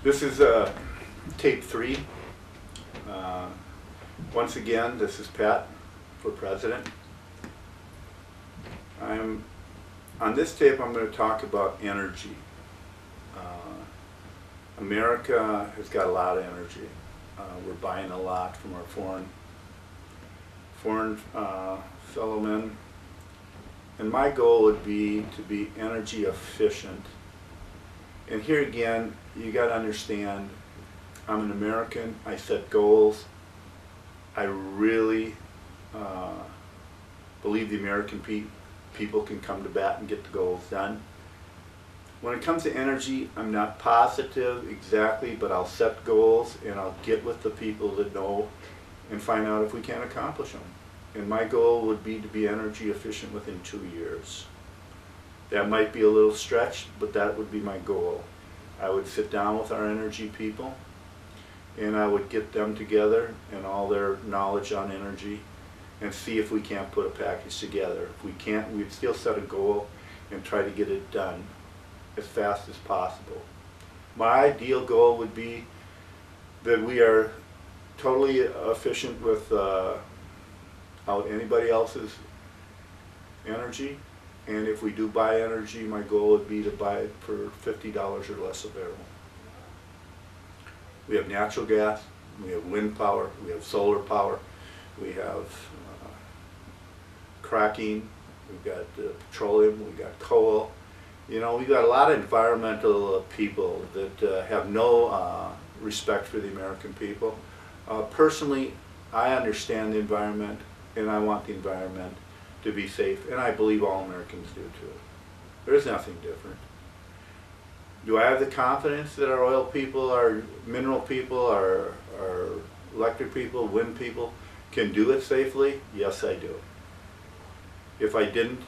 This is tape 3. Once again, this is Pat for President. On this tape I'm going to talk about energy. America has got a lot of energy. We're buying a lot from our foreign fellow men. And my goal would be to be energy efficient. And here again, you got to understand, I'm an American, I set goals. I really believe the American people can come to bat and get the goals done. When it comes to energy, I'm not positive exactly, but I'll set goals and I'll get with the people that know and find out if we can accomplish them. And my goal would be to be energy efficient within 2 years. That might be a little stretched, but that would be my goal. I would sit down with our energy people and I would get them together and all their knowledge on energy and see if we can't put a package together. If we can't, we'd still set a goal and try to get it done as fast as possible. My ideal goal would be that we are totally efficient without anybody else's energy. And if we do buy energy, my goal would be to buy it for $50 or less a barrel. We have natural gas, we have wind power, we have solar power, we have cracking, we've got petroleum, we've got coal. You know, we've got a lot of environmental people that have no respect for the American people. Personally, I understand the environment and I want the environment to be safe, and I believe all Americans do too. There's nothing different. Do I have the confidence that our oil people, our mineral people, our electric people, wind people can do it safely? Yes, I do. If I didn't,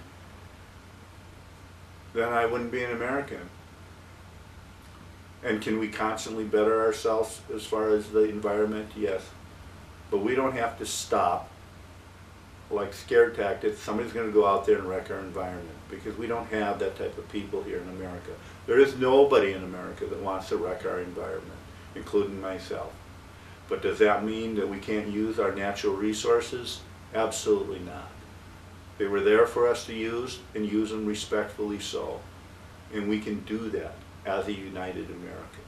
then I wouldn't be an American. And can we constantly better ourselves as far as the environment? Yes. But we don't have to stop like scare tactics. Somebody's going to go out there and wreck our environment, because we don't have that type of people here in America. There is nobody in America that wants to wreck our environment, including myself. But does that mean that we can't use our natural resources? Absolutely not. They were there for us to use, and use them respectfully so. And we can do that as a united America.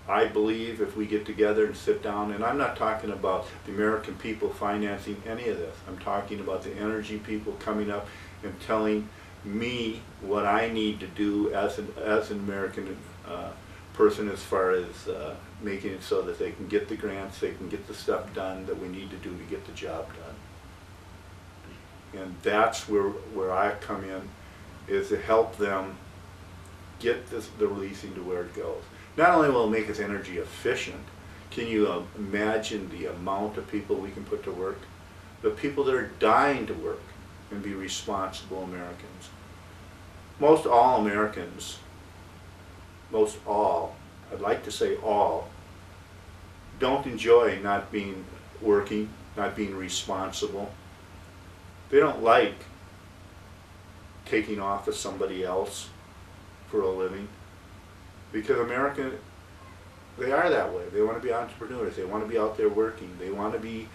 I believe if we get together and sit down, and I'm not talking about the American people financing any of this, I'm talking about the energy people coming up and telling me what I need to do as an American person, as far as making it so that they can get the grants, they can get the stuff done that we need to do to get the job done. And that's where I come in, is to help them get the releasing to where it goes. Not only will it make us energy efficient, can you imagine the amount of people we can put to work? The people that are dying to work and be responsible Americans. Most all Americans, I'd like to say all, don't enjoy not being working, not being responsible. They don't like taking off of somebody else for a living. Because America, they are that way. They want to be entrepreneurs. They want to be out there working. They want to be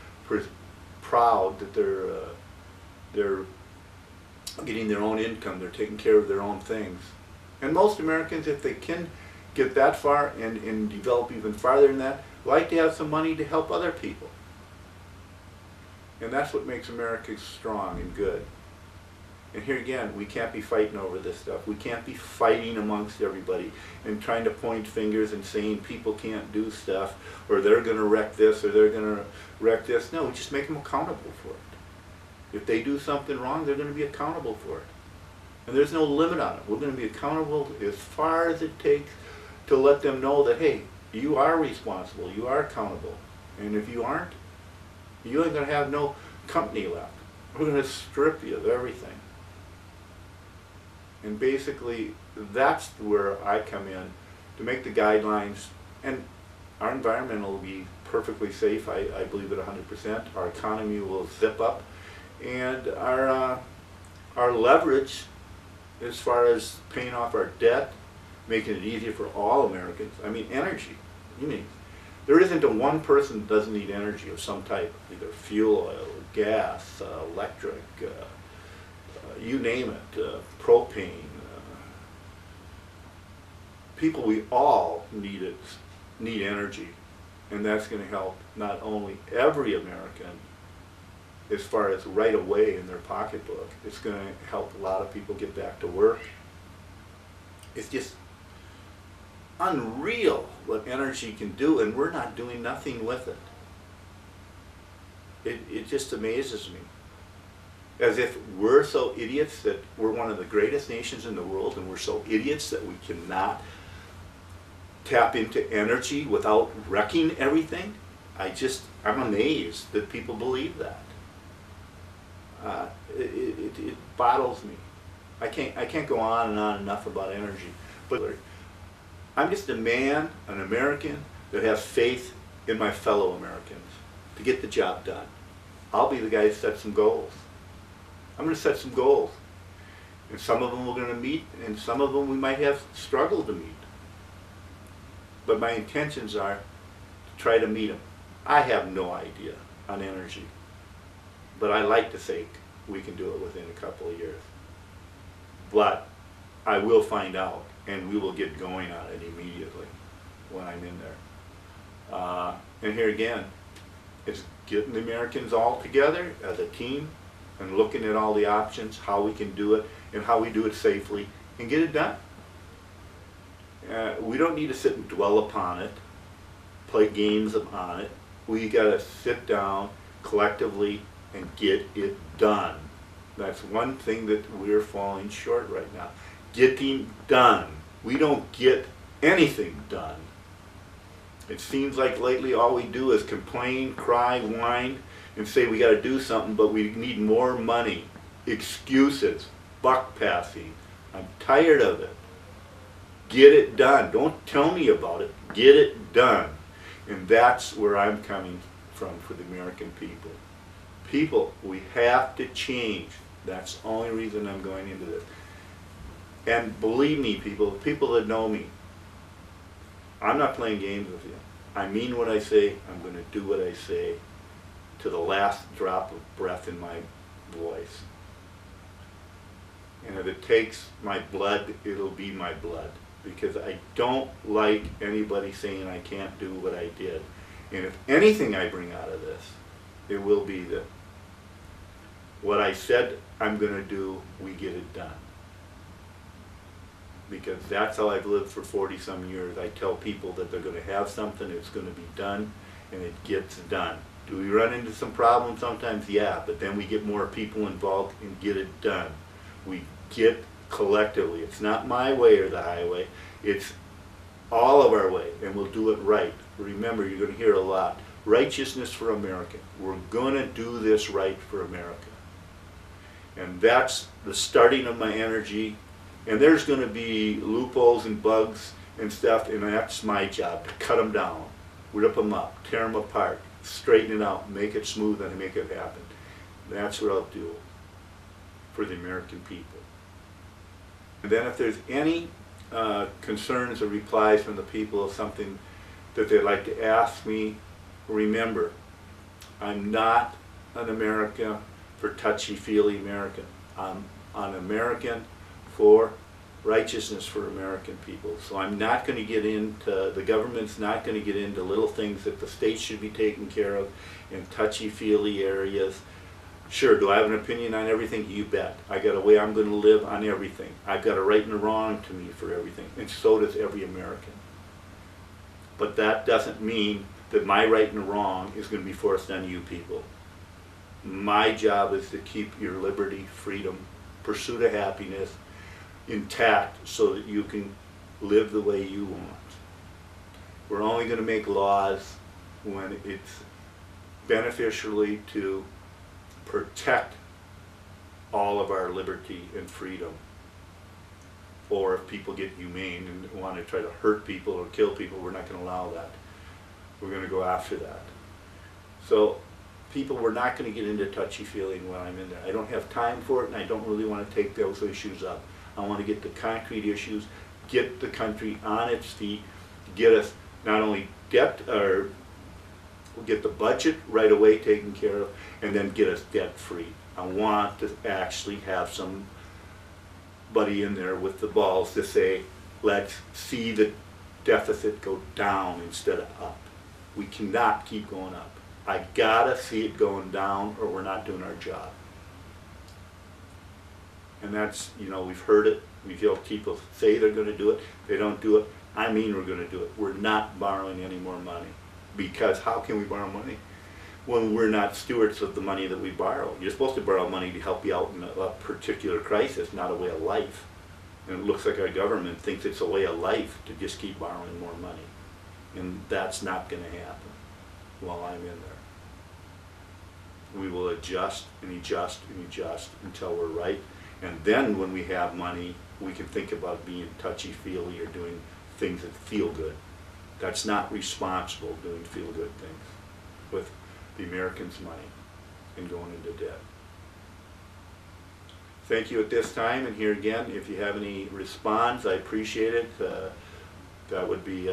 proud that they're getting their own income. They're taking care of their own things. And most Americans, if they can get that far and develop even farther than that, like to have some money to help other people. And that's what makes America strong and good. And here again, we can't be fighting over this stuff. We can't be fighting amongst everybody and trying to point fingers and saying people can't do stuff, or they're going to wreck this, or they're going to wreck this. No, we just make them accountable for it. If they do something wrong, they're going to be accountable for it. And there's no limit on it. We're going to be accountable as far as it takes to let them know that, hey, you are responsible, you are accountable. And if you aren't, you ain't going to have no company left. We're going to strip you of everything. And basically, that's where I come in, to make the guidelines, and our environment will be perfectly safe, I believe it 100%. Our economy will zip up, and our leverage, as far as paying off our debt, making it easier for all Americans. I mean, energy. You mean, there isn't a one person that doesn't need energy of some type, either fuel oil, gas, electric, you name it, propane. People, we all need energy, and that's going to help not only every American as far as right away in their pocketbook, it's going to help a lot of people get back to work. It's just unreal what energy can do, and we're not doing nothing with it. It just amazes me. As if we're so idiots that we're one of the greatest nations in the world, and we're so idiots that we cannot tap into energy without wrecking everything. I'm amazed that people believe that. It boggles me. I can't go on and on enough about energy. But I'm just a man, an American, that has faith in my fellow Americans to get the job done. I'll be the guy who sets some goals. I'm going to set some goals. And some of them we're going to meet, and some of them we might have struggled to meet. But my intentions are to try to meet them. I have no idea on energy, but I like to think we can do it within a couple of years. But I will find out, and we will get going on it immediately when I'm in there. And here again, it's getting the Americans all together as a team and looking at all the options, how we can do it, and how we do it safely, and get it done. We don't need to sit and dwell upon it, play games on it. We got to sit down collectively and get it done. That's one thing that we're falling short right now. Getting done. We don't get anything done. It seems like lately all we do is complain, cry, whine, and say we got to do something, but we need more money. Excuses, buck passing. I'm tired of it. Get it done. Don't tell me about it. Get it done. And that's where I'm coming from for the American people. People, we have to change. That's the only reason I'm going into this. And believe me, people that know me, I'm not playing games with you. I mean what I say. I'm going to do what I say to the last drop of breath in my voice. And if it takes my blood, it'll be my blood. Because I don't like anybody saying I can't do what I did. And if anything I bring out of this, it will be that what I said I'm going to do, we get it done. Because that's how I've lived for 40-some years. I tell people that they're going to have something, it's going to be done, and it gets done. Do we run into some problems sometimes? Yeah, but then we get more people involved and get it done. We get collectively. It's not my way or the highway. It's all of our way, and we'll do it right. Remember, you're going to hear a lot. Righteousness for America. We're going to do this right for America. And that's the starting of my energy. And there's going to be loopholes and bugs and stuff, and that's my job, to cut them down, rip them up, tear them apart, straighten it out, make it smooth, and make it happen. That's what I'll do for the American people. And then if there's any concerns or replies from the people of something that they'd like to ask me, remember, I'm not an American for touchy-feely American. I'm an American for righteousness for American people. So I'm not going to get into, the government's not going to get into little things that the states should be taking care of in touchy-feely areas. Sure, do I have an opinion on everything? You bet. I got a way I'm going to live on everything. I've got a right and a wrong to me for everything, and so does every American. But that doesn't mean that my right and wrong is going to be forced on you people. My job is to keep your liberty, freedom, pursuit of happiness intact so that you can live the way you want. We're only going to make laws when it's beneficially to protect all of our liberty and freedom. Or if people get humane and want to try to hurt people or kill people, we're not going to allow that. We're going to go after that. So people, we're not going to get into touchy-feeling when I'm in there. I don't have time for it, and I don't really want to take those issues up. I want to get the concrete issues, get the country on its feet, get us not only debt, or get the budget right away taken care of, and then get us debt free. I want to actually have somebody in there with the balls to say, let's see the deficit go down instead of up. We cannot keep going up. I gotta see it going down or we're not doing our job. And that's, you know, we've heard it. We've heard people say they're gonna do it. They don't do it. I mean we're gonna do it. We're not borrowing any more money. Because how can we borrow money when we're not stewards of the money that we borrow? You're supposed to borrow money to help you out in a particular crisis, not a way of life. And it looks like our government thinks it's a way of life to just keep borrowing more money. And that's not going to happen while I'm in there. We will adjust and adjust and adjust until we're right. And then when we have money, we can think about being touchy-feely or doing things that feel good. That's not responsible, doing feel-good things with the Americans' money and going into debt. Thank you at this time, and here again, if you have any response, I appreciate it. That would be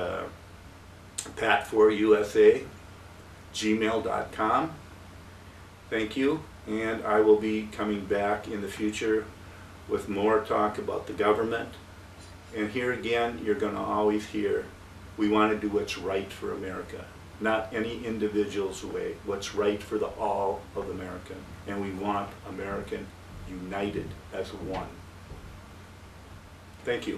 Pat4USA, gmail.com. Thank you, and I will be coming back in the future with more talk about the government. And here again, you're going to always hear, we want to do what's right for America, not any individual's way, what's right for the all of America. And we want American united as one. Thank you.